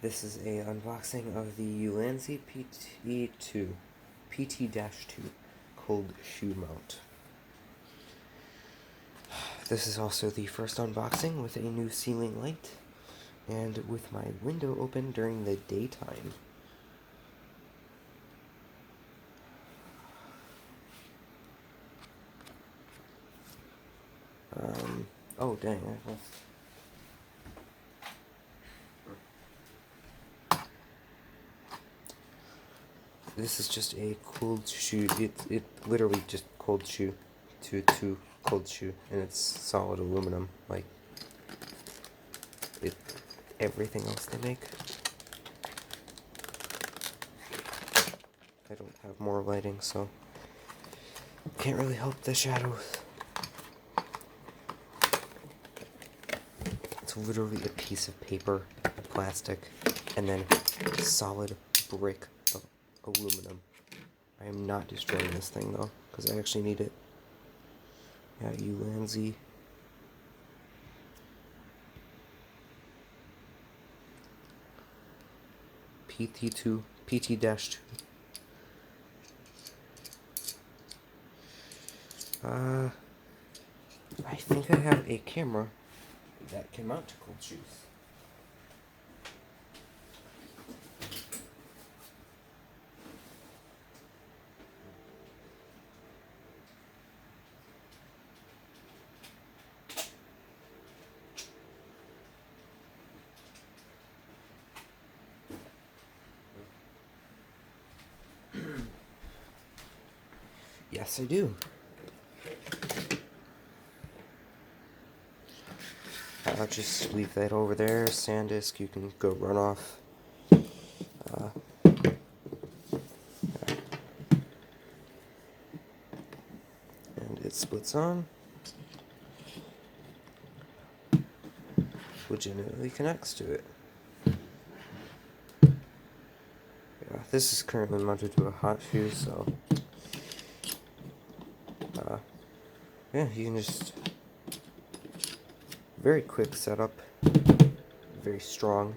This is a unboxing of the ulanzi PT-2 cold shoe mount. This is also the first unboxing with a new ceiling light and with my window open during the daytime. Oh dang, I lost. This is just a cold shoe. It literally just cold shoe to cold shoe, and it's solid aluminum like everything else they make. I don't have more lighting, so can't really help the shadows. It's literally a piece of paper, plastic, and then solid brick of aluminum. I am not destroying this thing though, because I actually need it. Yeah, ulanzi. PT-2. I think I have a camera that can mount to cold shoes. Yes, I do. I'll just leave that over there. SanDisk, you can go run off. And it splits on. Legitimately connects to it. Yeah, this is currently mounted to a hot shoe, so yeah, you can just very quick setup, very strong,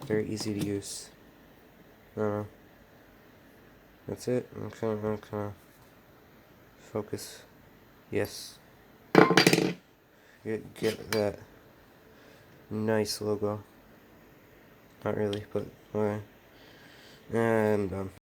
very easy to use. That's it. I'm gonna focus. Yes. Get that nice logo. Not really, but okay. And I'm done.